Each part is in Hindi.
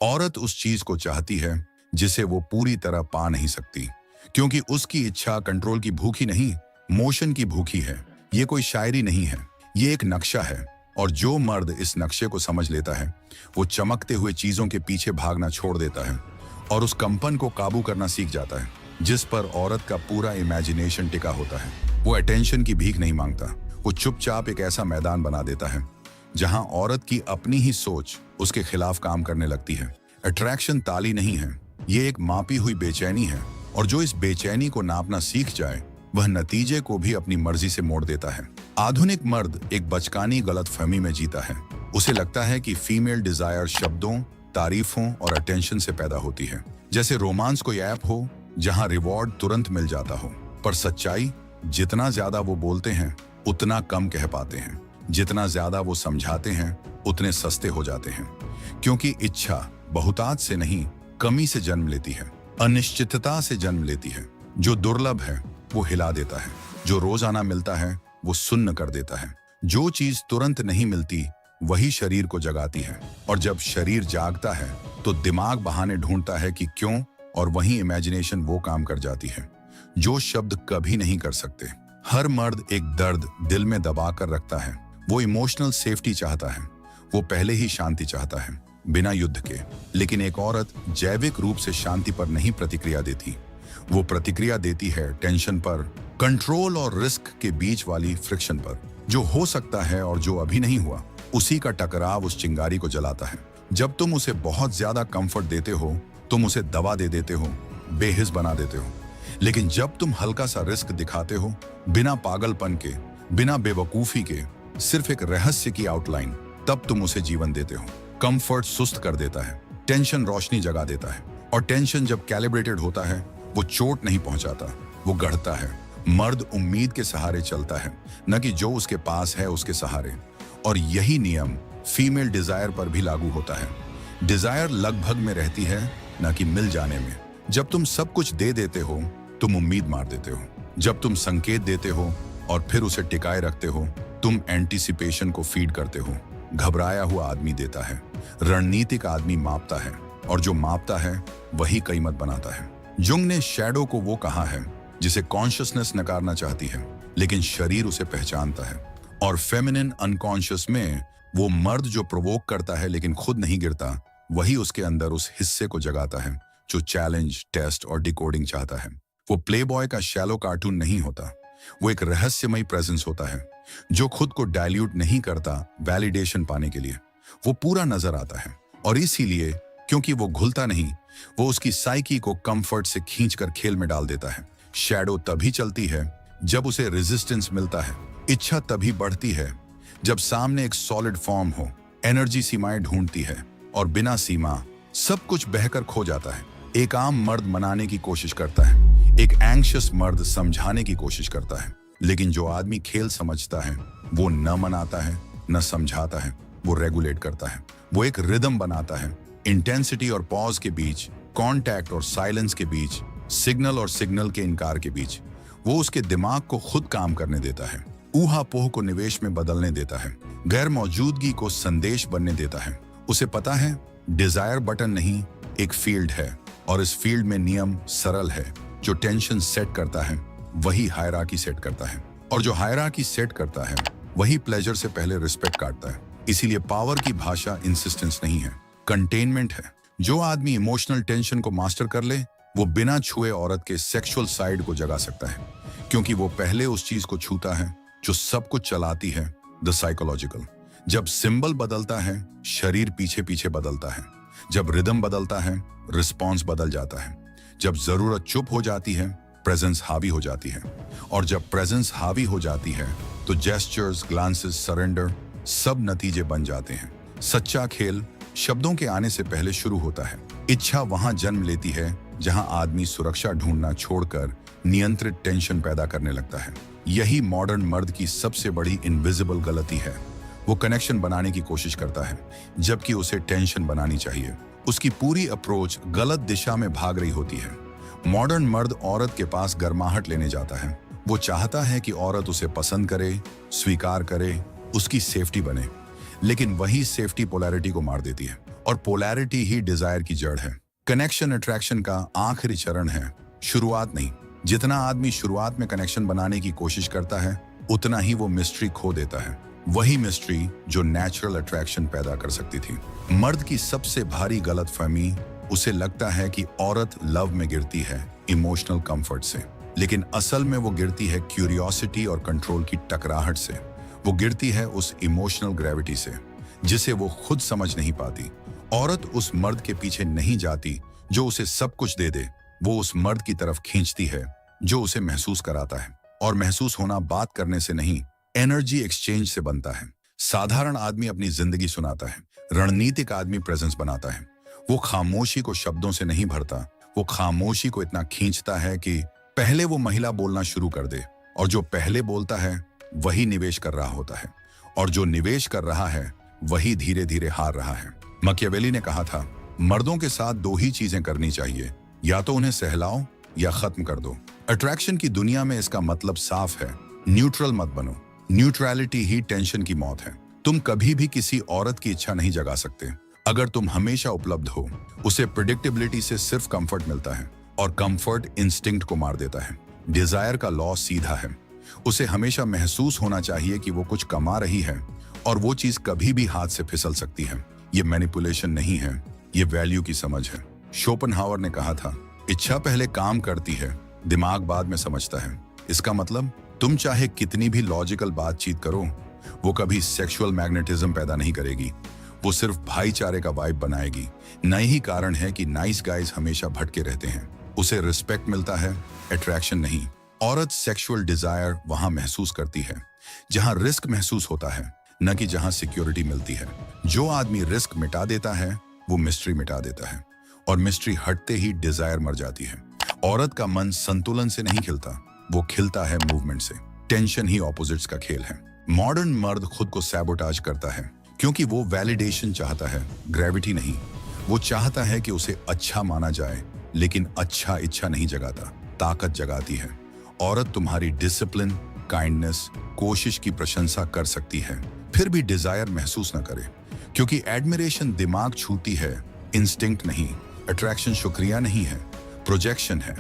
औरत उस चीज को चाहती है जिसे वो पूरी तरह पा नहीं सकती, क्योंकि उसकी इच्छा कंट्रोल की भूखी नहीं, मोशन की भूखी है। ये कोई शायरी नहीं है, ये एक नक्शा है। और जो मर्द इस नक्शे को समझ लेता है, वो चमकते हुए चीजों के पीछे भागना छोड़ देता है और उस कंपन को काबू करना सीख जाता है जिस पर औरत का पूरा इमेजिनेशन टिका होता है। वो अटेंशन की भीख नहीं मांगता, वो चुपचाप एक ऐसा मैदान बना देता है जहां औरत की अपनी ही सोच उसके खिलाफ काम करने लगती है। अट्रैक्शन ताली नहीं है, ये एक मापी हुई बेचैनी है, और जो इस बेचैनी को नापना सीख जाए वह नतीजे को भी अपनी मर्जी से मोड़ देता है। आधुनिक मर्द एक बचकानी गलतफहमी में जीता है। उसे लगता है कि फीमेल डिजायर शब्दों, तारीफों और अटेंशन से पैदा होती है, जैसे रोमांस कोई ऐप हो जहां रिवॉर्ड तुरंत मिल जाता हो। पर सच्चाई, जितना ज्यादा वो बोलते हैं उतना कम कह पाते हैं, जितना ज्यादा वो समझाते हैं उतने सस्ते हो जाते हैं। क्योंकि इच्छा बहुतायत से नहीं, कमी से जन्म लेती है, अनिश्चितता से जन्म लेती है। जो दुर्लभ है वो हिला देता है, जो रोजाना मिलता है वो सुन्न कर देता है। जो चीज तुरंत नहीं मिलती वही शरीर को जगाती है, और जब शरीर जागता है तो दिमाग बहाने ढूंढता है कि क्यों, और वही इमेजिनेशन वो काम कर जाती है जो शब्द कभी नहीं कर सकते। हर मर्द एक दर्द दिल में दबा कर रखता है। वो इमोशनल सेफ्टी चाहता है, वो पहले ही शांति चाहता है बिना युद्ध के। लेकिन एक औरत जैविक रूप से शांति पर नहीं प्रतिक्रिया देती, वो प्रतिक्रिया देती है टेंशन पर, कंट्रोल और रिस्क के बीच वाली फ्रिक्शन पर। जो हो सकता है और जो अभी नहीं हुआ, उसी का टकराव उस चिंगारी को जलाता है। जब तुम उसे बहुत ज्यादा कंफर्ट देते हो, तुम उसे दबा दे देते हो, बेहिस बना देते हो। लेकिन जब तुम हल्का सा रिस्क दिखाते हो, बिना पागलपन के, बिना बेवकूफी के, सिर्फ एक रहस्य की आउटलाइन, तब तुम उसे जीवन देते हो। कंफर्ट सुस्त कर देता है, टेंशन रोशनी जगा देता है, और टेंशन जब कैलिब्रेटेड होता है वो चोट नहीं पहुंचाता, वो गढ़ता है। मर्द उम्मीद के सहारे चलता है, न कि जो उसके पास है उसके सहारे। और यही नियम फीमेल डिजायर पर भी लागू होता है। डिजायर लगभग में रहती है, न कि मिल जाने में। जब तुम सब कुछ दे देते हो तुम उम्मीद मार देते हो। जब तुम संकेत देते हो और फिर उसे टिकाए रखते हो, तुम एंटीसिपेशन को फीड करते हो। घबराया हुआ आदमी देता है, रणनीतिक आदमी मापता है, और जो मापता है वही कीमत बनाता है। जुंग ने शैडो को वो कहा है जिसे कॉन्शियसनेस नकारना चाहती है, लेकिन शरीर उसे पहचानता है। और फेमिनिन अनकॉन्शियस में वो मर्द जो प्रोवोक करता है लेकिन खुद नहीं गिरता, वही उसके अंदर उस हिस्से को जगाता है जो चैलेंज, टेस्ट और डिकोडिंग चाहता है। वो प्लेबॉय का शैलो कार्टून नहीं होता, वो एक रहस्यमयी प्रेजेंस होता है जो खुद को डाइल्यूट नहीं करता वैलिडेशन पाने के लिए। वो पूरा नजर आता है, और इसीलिए क्योंकि वो घुलता नहीं, वो उसकी साइकी को कंफर्ट से खींचकर खेल में डाल देता है। शैडो तभी चलती है जब उसे रेजिस्टेंस मिलता है। इच्छा तभी बढ़ती है जब सामने एक सॉलिड फॉर्म हो। एनर्जी सीमाएं ढूंढती है, और बिना सीमा सब कुछ बहकर खो जाता है। एक आम मर्द मनाने की कोशिश करता है, एक एंग्शियस मर्द समझाने की कोशिश करता है। लेकिन जो आदमी खेल समझता है वो न मनाता है न समझाता है, वो रेगुलेट करता है। वो एक रिदम बनाता है, इंटेंसिटी और पॉज के बीच, कांटेक्ट और साइलेंस के बीच, सिग्नल और सिग्नल के इनकार के बीच। वो उसके दिमाग को खुद काम करने देता है, ऊहापोह को निवेश में बदलने देता है, गैर मौजूदगी को संदेश बनने देता है। उसे पता है डिजायर बटन नहीं, एक फील्ड है, और इस फील्ड में नियम सरल है। जो टेंशन सेट करता है वही हायरार्की सेट करता है, और जो हायरार्की सेट करता है वही प्लेजर से पहले रिस्पेक्ट काटता है। इसीलिए पावर की भाषा इंसिस्टेंस नहीं है, कंटेनमेंट है। जो आदमी इमोशनल टेंशन को मास्टर कर ले, वो बिना छुए औरत के सेक्सुअल साइड को जगा सकता है, क्योंकि वो पहले उस चीज को छूता है जो सब कुछ चलाती है, द साइकोलॉजिकल। जब सिंबल बदलता है, शरीर पीछे पीछे बदलता है। जब रिदम बदलता है, रिस्पॉन्स बदल जाता है। जब जरूरत चुप हो जाती है, प्रेजेंस हावी हो जाती है। और जब प्रेजेंस हावी हो जाती है तो जेस्चर्स, ग्लांसेस, सरेंडर सब नतीजे बन जाते हैं। सच्चा खेल शब्दों के आने से पहले शुरू होता है। इच्छा वहां जन्म लेती है जहां आदमी सुरक्षा ढूंढना छोड़कर नियंत्रित टेंशन पैदा करने लगता है। यही मॉडर्न मर्द की सबसे बड़ी इनविजिबल गलती है। वो कनेक्शन बनाने की कोशिश करता है जबकि उसे टेंशन बनानी चाहिए। उसकी पूरी अप्रोच गलत दिशा में भाग रही होती है। मॉडर्न मर्द औरत के पास गर्माहट लेने जाता है। वो चाहता है कि औरत उसे पसंद करे, स्वीकार करे, उसकी सेफ्टी बने। लेकिन वही सेफ्टी पोलैरिटी को मार देती है। और पोलैरिटी ही डिजायर की जड़ है। कनेक्शन अट्रैक्शन का आखिरी चरण है, शुरुआत नहीं। जितना आदमी शुरुआत में कनेक्शन बनाने की कोशिश करता है, उतना ही वो मिस्ट्री खो देता है। वही मिस्ट्री जो नेचुरल अट्रैक्शन पैदा कर सकती थी। मर्द की सबसे भारी गलतफहमी, उसे लगता है कि औरत लव में गिरती है इमोशनल कंफर्ट से, लेकिन असल में वो गिरती है क्यूरियोसिटी और कंट्रोल की टकराहट से। वो गिरती है उस इमोशनल ग्रेविटी से जिसे वो खुद समझ नहीं पाती। औरत उस मर्द के पीछे नहीं जाती जो उसे सब कुछ दे दे, वो उस मर्द की तरफ खींचती है जो उसे महसूस कराता है। और महसूस होना बात करने से नहीं, एनर्जी एक्सचेंज से बनता है। साधारण आदमी अपनी जिंदगी सुनाता है, रणनीतिक आदमी प्रेजेंस बनाता है। वो खामोशी को शब्दों से नहीं भरता, वो खामोशी को इतना खींचता है कि पहले वो महिला बोलना शुरू कर दे, और जो पहले बोलता है वही निवेश कर रहा होता है, और जो निवेश कर रहा है वही धीरे धीरे हार रहा है। मकियावेली ने कहा था, मर्दों के साथ दो ही चीजें करनी चाहिए, या तो उन्हें सहलाओ या खत्म कर दो। अट्रैक्शन की दुनिया में इसका मतलब साफ है, न्यूट्रल मत बनो। न्यूट्रलिटी ही टेंशन की मौत है। तुम कभी भी किसी औरत की इच्छा नहीं जगा सकते। अगर तुम हमेशा उपलब्ध हो, उसे प्रिडिक्टेबिलिटी से सिर्फ कंफर्ट मिलता है, और कंफर्ट इंस्टिंक्ट को मार देता है। डिजायर का लॉ सीधा है, उसे हमेशा महसूस होना चाहिए कि वो कुछ कमा रही है, और वो चीज कभी भी हाथ से फिसल सकती है। ये मैनिपुलेशन नहीं है, ये वैल्यू की समझ है। शोपेनहावर ने कहा था, इच्छा पहले काम करती है, दिमाग बाद में समझता है। इसका मतलब तुम चाहे कितनी भी लॉजिकल बातचीत करो, वो कभी सेक्सुअल मैग्नेटिज्म पैदा नहीं करेगी। वो सिर्फ भाईचारे का वाइब बनाएगी। नई ही कारण है कि नाइस गाइज हमेशा भटके रहते हैं। उसे रिस्पेक्ट मिलता है, अट्रैक्शन नहीं। औरत सेक्सुअल डिजायर वहां महसूस करती है जहां रिस्क महसूस होता है, न कि जहां सिक्योरिटी मिलती है। जो आदमी रिस्क मिटा देता है वो मिस्ट्री मिटा देता है, और मिस्ट्री हटते ही डिजायर मर जाती है। औरत का मन संतुलन से नहीं खिलता, वो खिलता है मूवमेंट से। टेंशन ही ऑपोजिट्स का खेल है। मॉडर्न मर्द खुद को सैबोटाज करता है क्योंकि वो वैलिडेशन चाहता है, ग्रेविटी नहीं। वो चाहता है कि उसे अच्छा माना जाए, लेकिन अच्छा इच्छा नहीं जगाता, ताकत जगाती है। औरत तुम्हारी डिसिप्लिन, काइंडनेस, कोशिश की प्रशंसा कर सकती है, फिर भी डिजायर महसूस न करे, क्योंकि एडमिरेशन दिमाग छूती है, इंस्टिंक्ट नहीं। अट्रैक्शन शुक्रिया नहीं है, प्रोजेक्शन है।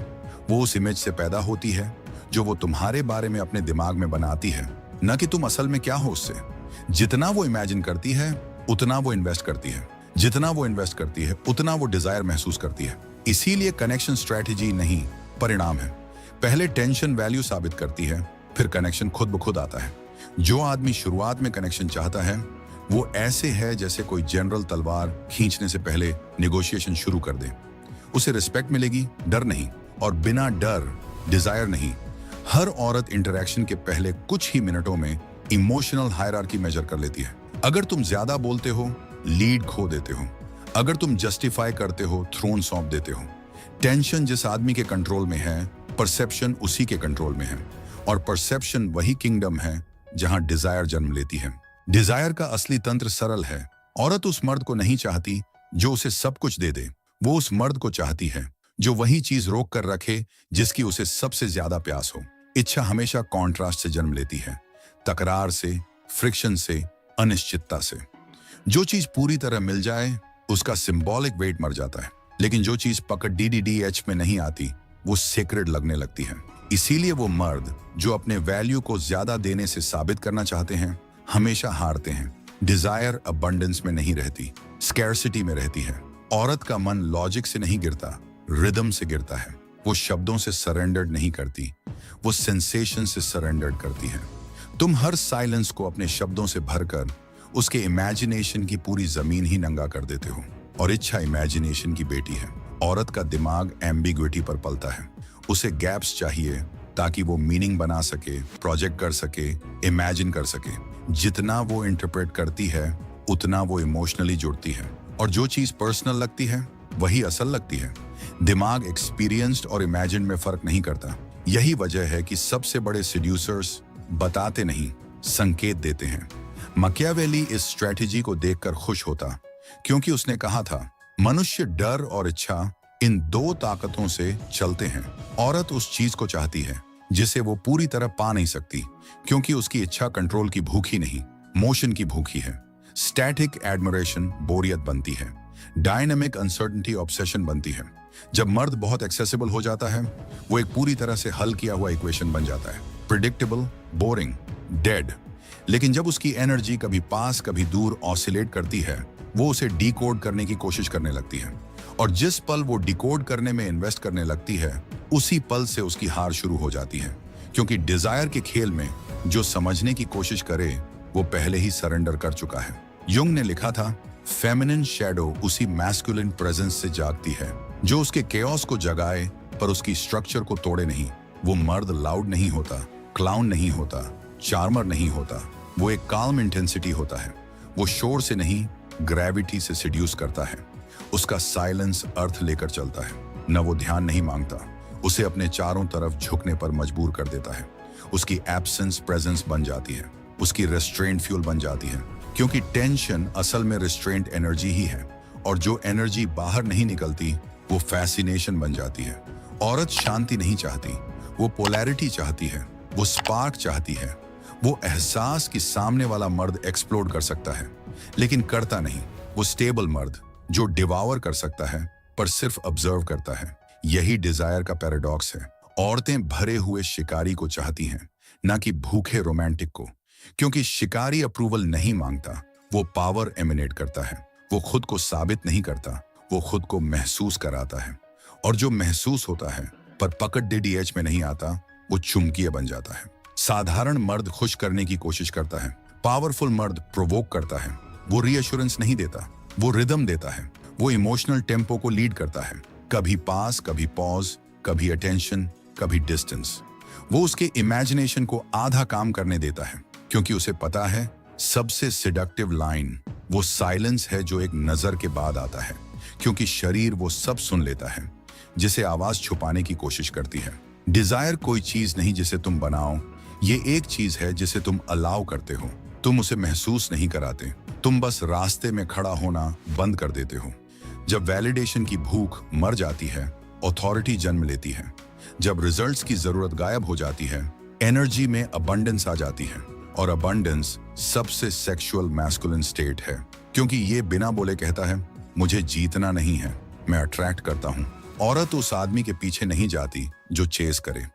वो उस इमेज से पैदा होती है जो वो तुम्हारे बारे में अपने दिमाग में बनाती है, न कि तुम असल में क्या हो उससे। जितना वो इमेजिन करती है उतना वो इन्वेस्ट करती है, जितना वो इन्वेस्ट करती है उतना वो डिजायर महसूस करती है। इसीलिए कनेक्शन स्ट्रैटेजी नहीं, परिणाम है। पहले टेंशन वैल्यू साबित करती है, फिर कनेक्शन खुद ब खुद आता है। जो आदमी शुरुआत में कनेक्शन चाहता है वो ऐसे है जैसे कोई जनरल तलवार खींचने से पहले निगोशिएशन शुरू कर दे। उसे रिस्पेक्ट मिलेगी, डर नहीं, और बिना डर डिजायर नहीं। हर औरत इंटरैक्शन के पहले कुछ ही मिनटों में इमोशनल हायरार्की मेजर कर लेती है। अगर तुम ज्यादा बोलते हो, लीड खो देते हो। अगर तुम जस्टिफाई करते हो, थ्रोन सौंप देते हो। टेंशन जिस आदमी के कंट्रोल में है, परसेप्शन उसी के कंट्रोल में है, और परसेप्शन वही किंगडम है जहां डिजायर जन्म लेती है। डिजायर का असली तंत्र सरल है। औरत उस मर्द को नहीं चाहती जो उसे सब कुछ दे दे, वो उस मर्द को चाहती है जो वही चीज रोक कर रखे जिसकी उसे सबसे ज्यादा प्यास हो। इच्छा हमेशा कॉन्ट्रास्ट से जन्म लेती है, तकरार से, फ्रिक्शन से, अनिश्चितता से। जो चीज पूरी तरह मिल जाए उसका सिंबॉलिक वेट मर जाता है, लेकिन जो चीज पकड़ DDDH में नहीं आती वो सेक्रेड लगने लगती है। इसीलिए वो मर्द जो अपने वैल्यू को ज्यादा देने से साबित करना चाहते हैं हमेशा हारते हैं। डिजायर अबंडेंस में नहीं रहती, स्कैर्सिटी में रहती है। औरत का मन लॉजिक से नहीं गिरता, रिदम से गिरता है। वो शब्दों से सरेंडर्ड नहीं करती, वो सेंसेशन से सरेंडर्ड करती है। तुम हर साइलेंस को अपने शब्दों से भरकर उसके इमेजिनेशन की पूरी जमीन ही नंगा कर देते हो, और इच्छा इमेजिनेशन की बेटी है। औरत का दिमाग एम्बिग्विटी पर पलता है। उसे गैप्स चाहिए ताकि वो मीनिंग बना सके, प्रोजेक्ट कर सके, इमेजिन कर सके। जितना वो इंटरप्रेट करती है उतना वो इमोशनली जुड़ती है, और जो चीज पर्सनल लगती है वही असल लगती है। दिमाग एक्सपीरियंस्ड और इमेजिन में फर्क नहीं करता। यही वजह है कि सबसे बड़े सीड्यूसर्स बताते नहीं, संकेत देते हैं। मकियावेली इस स्ट्रेटेजी को देखकर खुश होता, क्योंकि उसने कहा था, मनुष्य डर और इच्छा इन दो ताकतों से चलते हैं। औरत उस चीज को चाहती है जिसे वो पूरी तरह पा नहीं सकती, क्योंकि उसकी इच्छा कंट्रोल की भूखी नहीं, मोशन की भूखी है। स्टैटिक एडमिरेशन बोरियत बनती है, डायनेमिक अनसर्टेनिटी ऑब्सेशन बनती है। जब मर्द बहुत एक्सेसिबल हो जाता है, वो एक पूरी तरह से हल किया हुआ इक्वेशन बन जाता है, प्रिडिक्टेबल, बोरिंग, डेड। लेकिन जब उसकी एनर्जी कभी पास कभी दूर ऑसिलेट करती है, वो उसे डिकोड करने की कोशिश करने लगती है। और जिस पल वो डिकोड करने में इन्वेस्ट करने लगती है, उसी पल से उसकी हार शुरू हो जाती है। क्योंकि डिजायर के खेल में जो समझने की कोशिश करे, वो पहले ही सरेंडर कर चुका है। युंग ने लिखा था, फेमिनिन शैडो उसी मैस्कुलिन प्रेजेंस से जागती है जो उसके केओस को जगाए पर उसकी स्ट्रक्चर को तोड़े नहीं। वो मर्द लाउड नहीं होता, क्लाउन नहीं होता, चार्मर नहीं होता, वो एक काल्म इंटेंसिटी होता है। वो शोर से नहीं, ग्रेविटी से सिड्यूस करता है। उसका साइलेंस अर्थ लेकर चलता है। न वो ध्यान नहीं मांगता, उसे अपने चारों तरफ झुकने पर मजबूर कर देता है। उसकी एब्सेंस प्रेजेंस बन जाती है, उसकी रेस्ट्रेंट फ्यूल बन जाती है। क्योंकि टेंशन असल में रिस्ट्रेंट एनर्जी ही है, और जो एनर्जी बाहर नहीं निकलती वो फैसिनेशन बन जाती है। औरत शांति नहीं चाहती, वो पोलैरिटी चाहती है, वो स्पार्क चाहती है, वो एहसास कि सामने वाला मर्द एक्सप्लोड कर सकता है, लेकिन करता नहीं। वो स्टेबल मर्द जो डिवावर कर सकता है पर सिर्फ ऑब्जर्व करता है। यही डिजायर का पैराडॉक्स है। औरतें भरे हुए शिकारी को चाहती हैं, ना कि भूखे रोमांटिक को। क्योंकि शिकारी अप्रूवल नहीं मांगता, वो पावर एमिनेट करता है। वो खुद को साबित नहीं करता, वो खुद को महसूस कराता है। और जो महसूस होता है पर पकड़ डीडीएच में नहीं आता, वो चुंबकीय बन जाता है। साधारण मर्द खुश करने की कोशिश करता है, पावरफुल मर्द प्रोवोक करता है। वो रीअश्योरेंस नहीं देता, वो रिदम देता है। वो इमोशनल टेम्पो को लीड करता है, कभी पास, कभी पॉज, कभी अटेंशन, कभी डिस्टेंस। वो उसके इमेजिनेशन को आधा काम करने देता है, क्योंकि उसे पता है सबसे सिडक्टिव लाइन वो साइलेंस है जो एक नजर के बाद आता है। क्योंकि शरीर वो सब सुन लेता है जिसे आवाज छुपाने की कोशिश करती है। डिजायर कोई चीज नहीं जिसे तुम बनाओ, ये एक चीज है जिसे तुम अलाउ करते हो। तुम उसे महसूस नहीं कराते, तुम बस रास्ते में खड़ा होना बंद कर देते हो। जब वैलिडेशन की भूख मर जाती है, अथॉरिटी जन्म लेती है। जब रिजल्ट्स की जरूरत गायब हो जाती है, एनर्जी में अबंडेंस आ जाती है। और अबंडेंस सबसे सेक्सुअल मैस्कुलिन स्टेट है, क्योंकि ये बिना बोले कहता है, मुझे जीतना नहीं है, मैं अट्रैक्ट करता हूँ। औरत उस आदमी के पीछे नहीं जाती जो चेस करे,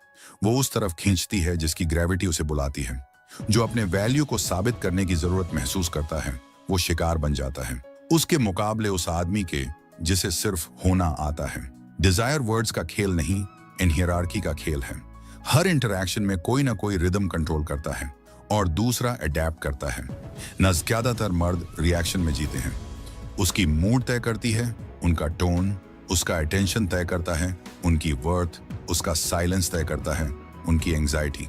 वो उस तरफ खींचती है जिसकी ग्रेविटी उसे बुलाती है। जो अपने वैल्यू को साबित करने की जरूरत महसूस करता है, वो शिकार बन जाता है, उसके मुकाबले उस आदमी के जिसे सिर्फ होना आता है। डिजायर वर्ड्स का खेल नहीं, इन हियरार्की का खेल है। हर इंटरैक्शन में कोई ना कोई रिदम कंट्रोल करता है और दूसरा अडेप्ट करता है। न ज्यादातर मर्द रिएक्शन में जीते हैं। उसकी मूड तय करती है उनका टोन, उसका अटेंशन तय करता है उनकी वर्थ, उसका साइलेंस तय करता है उनकी एंजाइटी।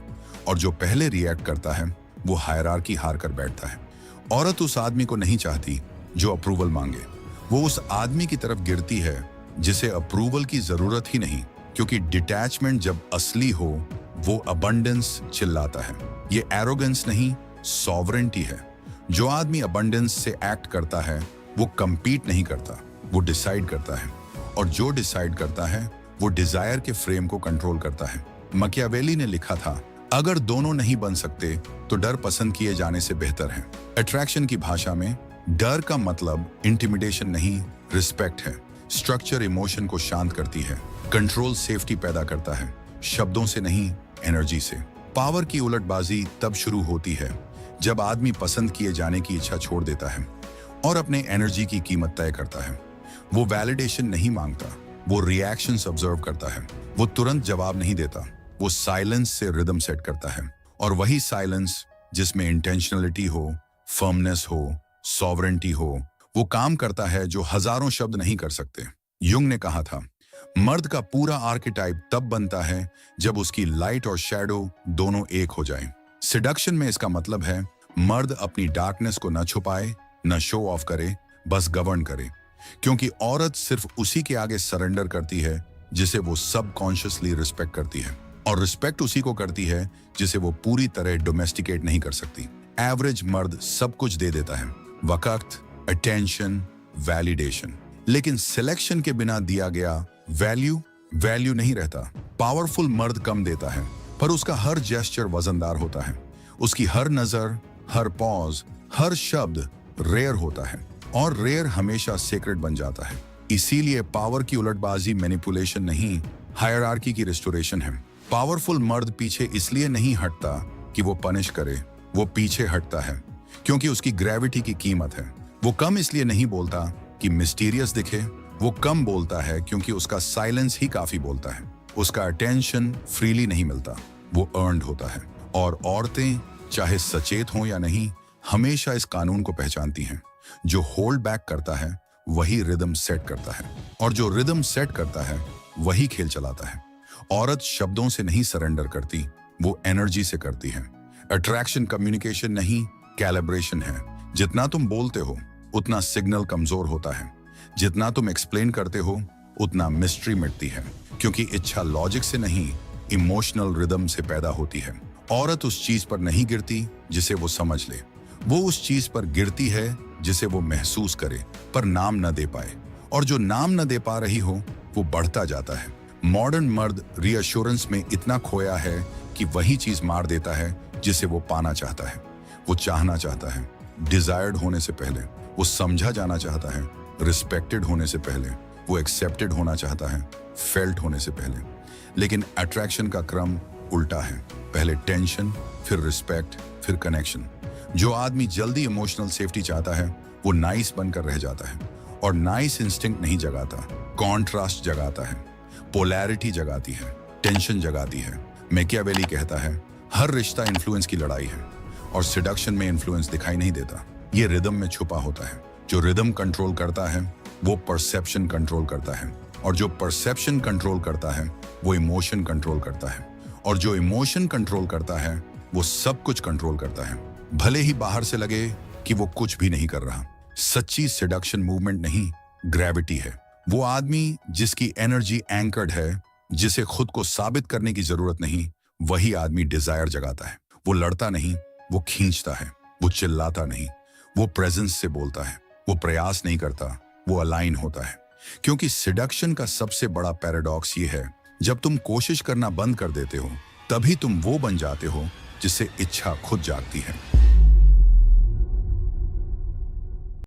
और जो पहले रिएक्ट करता है वो हायरार्की हार कर बैठता है। औरत उस आदमी को नहीं चाहती जो अप्रूवल मांगे, वो उस आदमी की तरफ गिरती है जिसे अप्रूवल की जरूरत ही नहीं। क्योंकि डिटैचमेंट जब असली हो, वो अबंडेंस चिल्लाता है। ये एरोगेंस नहीं, सॉवरेंटी है। जो आदमी अबंडेंस से एक्ट करता है वो कंपीट नहीं करता, वो डिसाइड करता है। और जो डिसाइड करता है वो डिजायर के फ्रेम को कंट्रोल करता है। मकियावेली ने लिखा था, अगर दोनों नहीं बन सकते तो डर पसंद किए जाने से बेहतर है। अट्रैक्शन की भाषा में डर का मतलब इंटिमिडेशन नहीं, रिस्पेक्ट है। स्ट्रक्चर इमोशन को शांत करती है, कंट्रोल सेफ्टी पैदा करता है, शब्दों से नहीं, एनर्जी से। पावर की उलटबाजी तब शुरू होती है जब आदमी पसंद किए जाने की इच्छा छोड़ देता है और अपने एनर्जी की कीमत तय करता है। वो वैलिडेशन नहीं मांगता, वो रिएक्शंस ऑब्जर्व करता है। वो तुरंत जवाब नहीं देता, वो साइलेंस से रिदम सेट करता है। और वही साइलेंस जिसमें इंटेंशनलिटी हो, फर्मनेस हो, सॉवरेंटी हो, वो काम करता है जो हजारों शब्द नहीं कर सकते। युंग ने कहा था, मर्द का पूरा आर्केटाइप तब बनता है जब उसकी लाइट और शैडो दोनों एक हो जाएं। सिडक्शन में इसका मतलब है मर्द अपनी डार्कनेस को न छुपाए, न शो ऑफ करे, बस गवर्न करे। क्योंकि औरत सिर्फ उसी के आगे सरेंडर करती है जिसे वो सबकॉन्शियसली रिस्पेक्ट करती है, और रिस्पेक्ट उसी को करती है जिसे वो पूरी तरह डोमेस्टिकेट नहीं कर सकती। एवरेज मर्द सब कुछ दे देता है, वक्त, अटेंशन, वैलिडेशन, लेकिन सिलेक्शन के बिना दिया गया वैल्यू नहीं रहता। पावरफुल मर्द कम देता है, पर उसका हर जेस्चर वजनदार होता है। उसकी हर नजर, हर पॉज, हर शब्द रेयर होता है। और रेयर हमेशा सेक्रेट बन जाता है। इसीलिए पावर की उलटबाजी मैनिपुलेशन नहीं, हायरार्की की रिस्टोरेशन है। पावरफुल मर्द पीछे इसलिए नहीं हटता कि वो पनिश करे, वो पीछे हटता है क्योंकि उसकी ग्रेविटी की कीमत है। वो कम इसलिए नहीं बोलता कि मिस्टीरियस दिखे, वो कम बोलता है क्योंकि उसका साइलेंस ही काफी बोलता है। उसका अटेंशन फ्रीली नहीं मिलता, वो अर्न्ड होता है। और औरतें चाहे सचेत हों या नहीं, हमेशा इस कानून को पहचानती हैं। जो होल्ड बैक करता है वही रिदम सेट करता है, और जो रिदम सेट करता है वही खेल चलाता है। औरत शब्दों से नहीं सरेंडर करती, वो एनर्जी से करती है। अट्रैक्शन कम्युनिकेशन नहीं, कैलिब्रेशन है। जितना तुम बोलते हो उतना सिग्नल कमजोर होता है, जितना तुम एक्सप्लेन करते हो उतना मिस्ट्री मिटती है, क्योंकि इच्छा लॉजिक से नहीं, इमोशनल रिदम से पैदा होती है। औरत उस चीज पर नहीं गिरती जिसे वो समझ ले, वो उस चीज पर गिरती है जिसे वो महसूस करे पर नाम न दे पाए, और जो नाम न दे पा रही हो वो बढ़ता जाता है। मॉडर्न मर्द रीअश्योरेंस में इतना खोया है कि वही चीज मार देता है जिसे वो पाना चाहता है। वो चाहना चाहता है, डिजायर्ड होने से पहले वो समझा जाना चाहता है, रिस्पेक्टेड होने से पहले वो एक्सेप्टेड होना चाहता है, फेल्ट होने से पहले। लेकिन अट्रैक्शन का क्रम उल्टा है, पहले टेंशन, फिर रिस्पेक्ट, फिर कनेक्शन। जो आदमी जल्दी इमोशनल सेफ्टी चाहता है वो नाइस बनकर रह जाता है, और नाइस इंस्टिंक्ट नहीं जगाता, कॉन्ट्रास्ट जगाता है, पोलैरिटी जगाती है, टेंशन जगाती है। मैकियावेली कहता है हर रिश्ता इन्फ्लुएंस की लड़ाई है, और सिडक्शन में इन्फ्लुएंस दिखाई नहीं देता, ये रिदम में छुपा होता है। जो रिदम कंट्रोल करता है वो परसेप्शन कंट्रोल करता है, और जो परसेप्शन कंट्रोल करता है वो इमोशन कंट्रोल करता है, और जो इमोशन कंट्रोल करता है वो सब कुछ कंट्रोल करता है, भले ही बाहर से लगे कि वो कुछ भी नहीं कर रहा। सच्ची सिडक्शन मूवमेंट नहीं, ग्रेविटी है। वो आदमी जिसकी एनर्जी एंकर्ड है, जिसे खुद को साबित करने की जरूरत नहीं, वही आदमी डिजायर जगाता है। वो लड़ता नहीं, वो खींचता है। वो चिल्लाता नहीं, वो प्रेजेंस से बोलता है। वो प्रयास नहीं करता, वो अलाइन होता है। क्योंकि सिडक्शन का सबसे बड़ा पैराडॉक्स ये है, जब तुम कोशिश करना बंद कर देते हो तभी तुम वो बन जाते हो जिससे इच्छा खुद जागती है।